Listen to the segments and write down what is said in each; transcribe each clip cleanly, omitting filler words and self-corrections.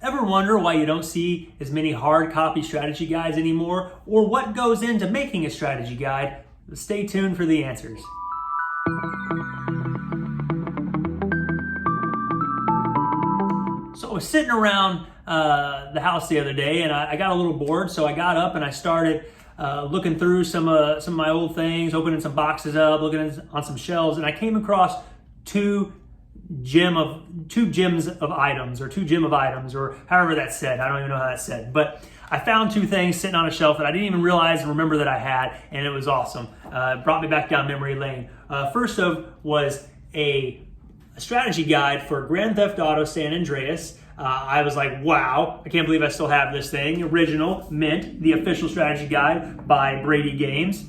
Ever wonder why you don't see as many hard copy strategy guides anymore, or what goes into making a strategy guide? Stay tuned for the answers. So I was sitting around the house the other day, and I got a little bored, so I got up and I started looking through some of my old things, opening some boxes up, looking on some shelves, and I came across two gem of items, or however that's said. I don't even know how that's said, but I found two things sitting on a shelf that I didn't even realize and remember that I had, and it was awesome. It brought me back down memory lane. First of was a strategy guide for Grand Theft Auto San Andreas. I was like, wow, I can't believe I still have this thing. Original, mint, the official strategy guide by Brady Games.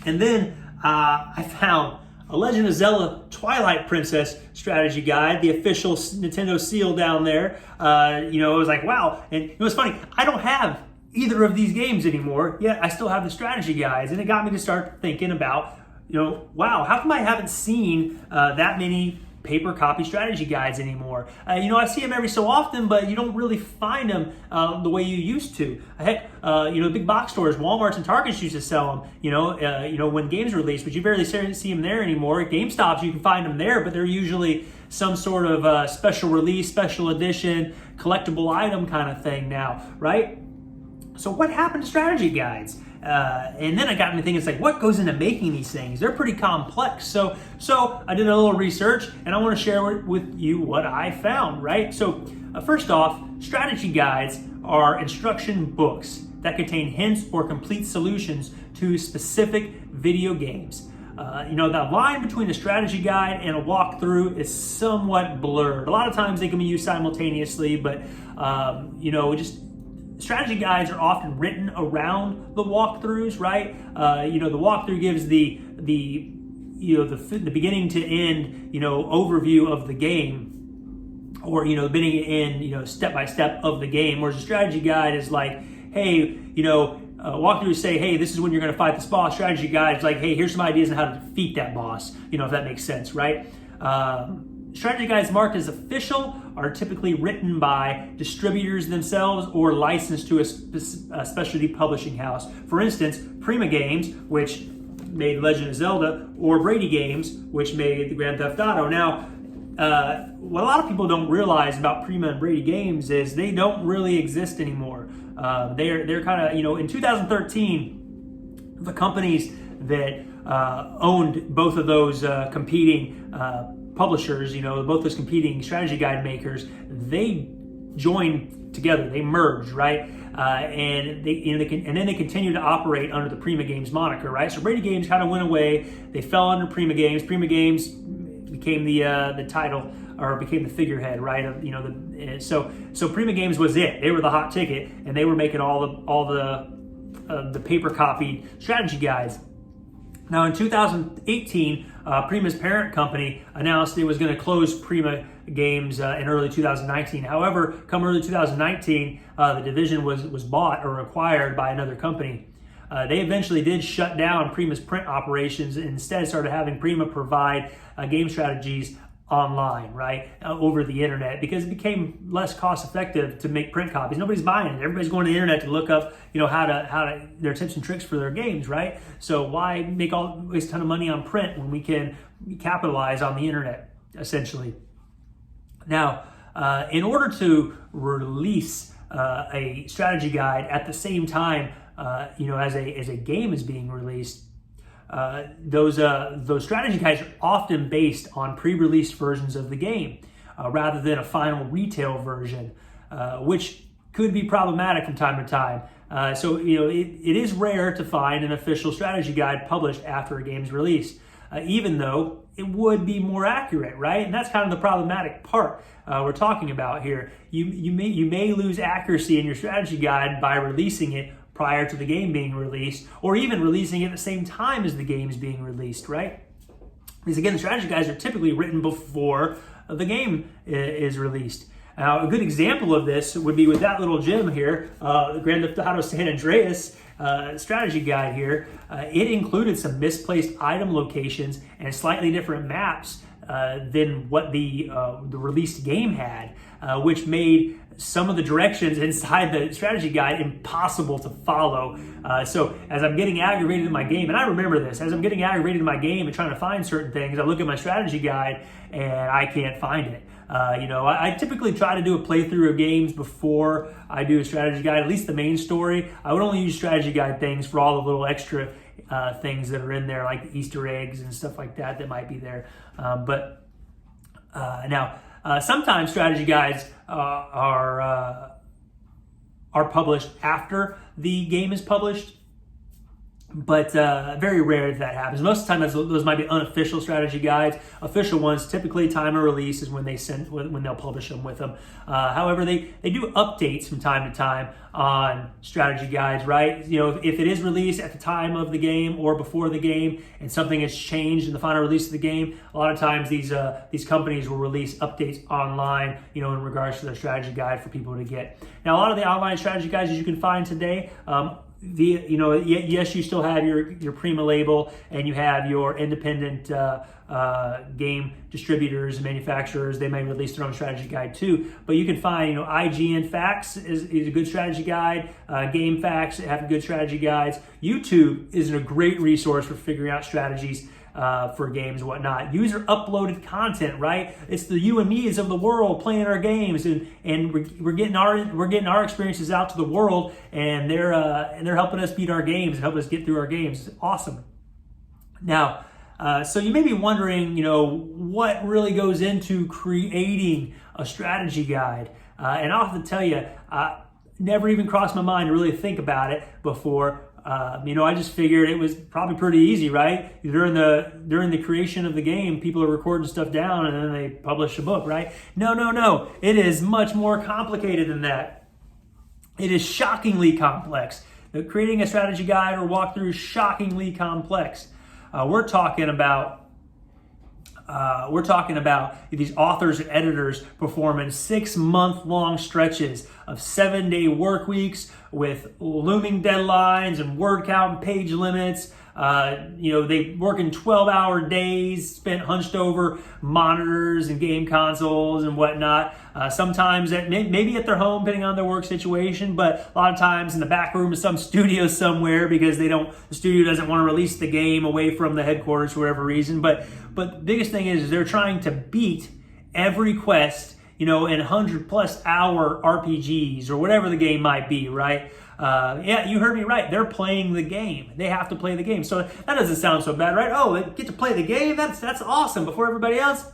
And then I found a Legend of Zelda Twilight Princess strategy guide, the official Nintendo seal down there. It was like, wow. And it was funny, I don't have either of these games anymore, yet I still have the strategy guides. And it got me to start thinking about, wow, how come I haven't seen that many paper copy strategy guides anymore? I see them every so often, but you don't really find them the way you used to. Heck, big box stores, Walmarts and Targets used to sell them, when games released, but you barely see them there anymore. GameStops, you can find them there, but they're usually some sort of special release, special edition, collectible item kind of thing now, right? So what happened to strategy guides? And then I got into thinking, it's like, what goes into making these things? They're pretty complex. So I did a little research, and I want to share with you what I found, right? So first off, strategy guides are instruction books that contain hints or complete solutions to specific video games. The line between a strategy guide and a walkthrough is somewhat blurred. A lot of times they can be used simultaneously, but strategy guides are often written around the walkthroughs, right? The walkthrough gives the beginning to end, overview of the game, or beginning to end, step by step of the game. Whereas a strategy guide is like, hey, walkthroughs say, hey, this is when you're going to fight this boss. Strategy guide is like, hey, here's some ideas on how to defeat that boss. If that makes sense, right? Strategy guides marked as official are typically written by distributors themselves or licensed to a specialty publishing house. For instance, Prima Games, which made Legend of Zelda, or Brady Games, which made the Grand Theft Auto. Now, what a lot of people don't realize about Prima and Brady Games is they don't really exist anymore. They're kind of, in 2013, the companies that owned both of those competing publishers, both those competing strategy guide makers, they joined together, they merged, right? And then they continued to operate under the Prima Games moniker, right? So Brady Games kind of went away. They fell under Prima Games. Prima Games became the title, or became the figurehead, right? So Prima Games was it. They were the hot ticket, and they were making all the paper copied strategy guides. Now in 2018, Prima's parent company announced it was going to close Prima Games in early 2019. However, come early 2019, the division was bought or acquired by another company. They eventually did shut down Prima's print operations and instead started having Prima provide game strategies online, right, over the internet, because it became less cost effective to make print copies. Nobody's buying it. Everybody's going to the internet to look up, how to their tips and tricks for their games, right? So why waste a ton of money on print when we can capitalize on the internet, essentially? Now, in order to release a strategy guide at the same time, as a game is being released, those strategy guides are often based on pre-released versions of the game rather than a final retail version, which could be problematic from time to time. So it is rare to find an official strategy guide published after a game's release, even though it would be more accurate, right? And that's kind of the problematic part we're talking about here. You may lose accuracy in your strategy guide by releasing it prior to the game being released, or even releasing it at the same time as the game's being released, right? Because again, the strategy guides are typically written before the game is released. Now, a good example of this would be with that little gem here, the Grand Theft Auto San Andreas strategy guide here. It included some misplaced item locations and slightly different maps than what the released game had. which made some of the directions inside the strategy guide impossible to follow. So as I'm getting aggravated in my game, and I remember this, as I'm getting aggravated in my game and trying to find certain things, I look at my strategy guide and I can't find it. I typically try to do a playthrough of games before I do a strategy guide, at least the main story. I would only use strategy guide things for all the little extra things that are in there, like the Easter eggs and stuff like that might be there. Now, sometimes strategy guides are published after the game is published, but very rare that happens. Most of the time, those might be unofficial strategy guides. Official ones, typically time of release is when they'll publish them with them. However, they do updates from time to time on strategy guides, right? If it is released at the time of the game or before the game, and something has changed in the final release of the game, a lot of times these companies will release updates online, in regards to their strategy guide for people to get. Now, a lot of the online strategy guides that you can find today. Yes, you still have your Prima label, and you have your independent game distributors and manufacturers. They may release their own strategy guide too, but you can find, IGN Facts is a good strategy guide. Game Facts have good strategy guides. YouTube is a great resource for figuring out strategies for games and whatnot. User uploaded content, right? It's the you and me's of the world playing our games, and we're getting our experiences out to the world, and they're helping us beat our games and help us get through our games. It's awesome. Now, so you may be wondering, what really goes into creating a strategy guide, and I'll have to tell you, never even crossed my mind to really think about it before. I just figured it was probably pretty easy, right? During the creation of the game, people are recording stuff down and then they publish a book, right? No. It is much more complicated than that. It is shockingly complex. Creating a strategy guide or walkthrough is shockingly complex. We're talking about these authors and editors performing 6-month-long stretches of 7-day work weeks with looming deadlines and word count and page limits. They work in 12-hour days, spent hunched over monitors and game consoles and whatnot. Sometimes maybe at their home, depending on their work situation, but a lot of times in the back room of some studio somewhere because the studio doesn't want to release the game away from the headquarters for whatever reason. But the biggest thing is they're trying to beat every quest, in 100+ hour RPGs or whatever the game might be, right? Yeah, you heard me right. They're playing the game. They have to play the game. So that doesn't sound so bad, right? Oh, they get to play the game? That's awesome before everybody else.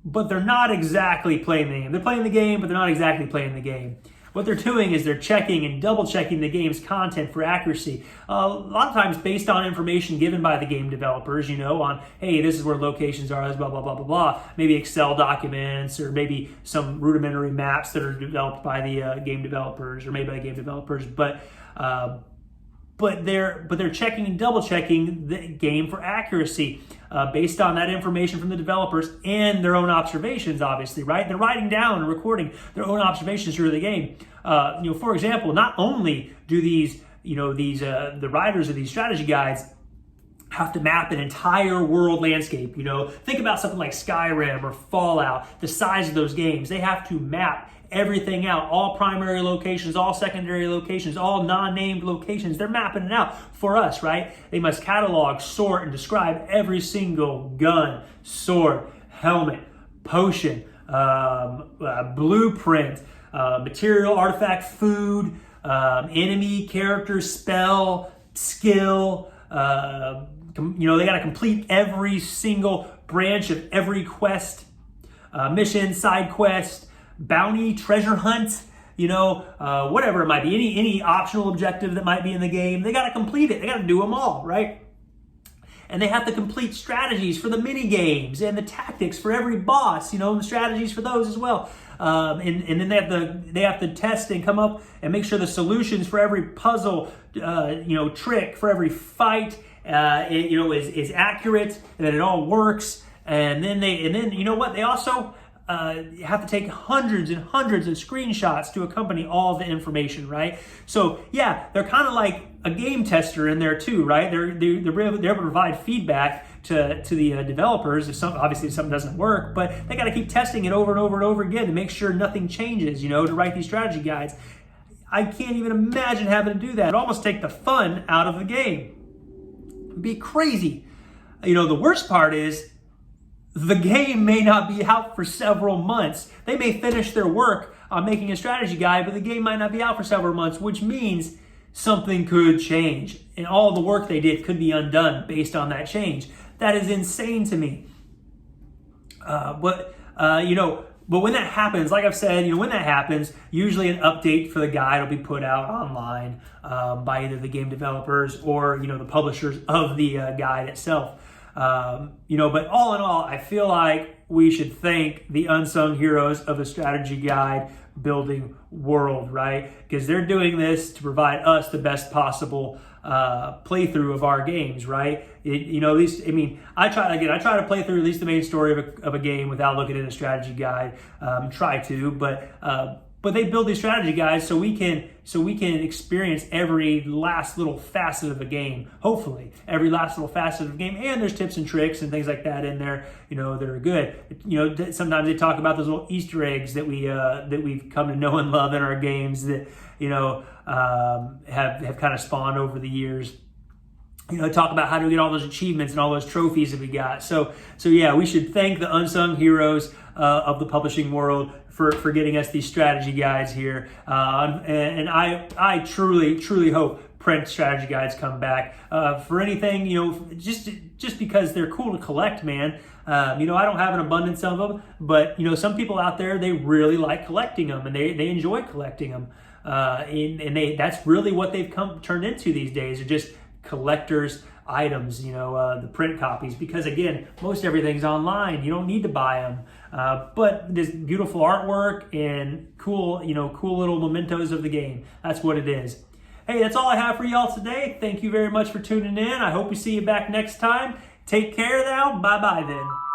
But they're not exactly playing the game. They're playing the game, but they're not exactly playing the game. What they're doing is they're checking and double checking the game's content for accuracy. A lot of times based on information given by the game developers, on, hey, this is where locations are, blah, blah, blah, blah, blah. Maybe Excel documents or maybe some rudimentary maps that are developed by the game developers or made by the game developers. But they're checking and double checking the game for accuracy based on that information from the developers and their own observations, obviously, right? They're writing down and recording their own observations through the game. For example, not only do the writers of these strategy guides have to map an entire world landscape, think about something like Skyrim or Fallout, the size of those games. They have to map everything out, all primary locations, all secondary locations, all non-named locations. They're mapping it out for us, right? They must catalog, sort, and describe every single gun, sword, helmet, potion, blueprint, material, artifact, food, enemy, character, spell, skill. They got to complete every single branch of every quest, mission, side quest, bounty, treasure hunt, whatever it might be, any optional objective that might be in the game. They got to complete it. They got to do them all, right? And they have to complete strategies for the mini games and the tactics for every boss, and the strategies for those as well. And then they have to test and come up and make sure the solutions for every puzzle, trick, for every fight, is accurate and that it all works. And then they also have to take hundreds and hundreds of screenshots to accompany all the information, right? So yeah, they're kind of like a game tester in there too, right? They're able to provide feedback to the developers if obviously something doesn't work, but they got to keep testing it over and over and over again to make sure nothing changes, to write these strategy guides. I can't even imagine having to do that. It'd almost take the fun out of the game. It'd be crazy. The worst part is the game may not be out for several months. They may finish their work on making a strategy guide, but the game might not be out for several months, which means something could change. And all the work they did could be undone based on that change. That is insane to me. But when that happens, like I've said, when that happens, usually an update for the guide will be put out online by either the game developers or, the publishers of the guide itself. But all in all, I feel like we should thank the unsung heroes of the strategy guide building world, right? Because they're doing this to provide us the best possible playthrough of our games, right? At least, I try to play through at least the main story of a game without looking at a strategy guide. But they build these strategy guides so we can experience every last little facet of a game. Hopefully, every last little facet of a game, and there's tips and tricks and things like that in there, that are good. Sometimes they talk about those little Easter eggs that we've come to know and love in our games that have kind of spawned over the years. Talk about how to get all those achievements and all those trophies that we got. So yeah, we should thank the unsung heroes of the publishing world for getting us these strategy guides here. And I truly hope print strategy guides come back for anything, just because they're cool to collect, man. I don't have an abundance of them, but some people out there, they really like collecting them and they enjoy collecting them. And that's really what they've turned into these days, are just collectors items, the print copies, because again, most everything's online. You don't need to buy them. But this beautiful artwork and cool little mementos of the game. That's what it is. Hey, that's all I have for y'all today. Thank you very much for tuning in. I hope we see you back next time. Take care now. Bye-bye then.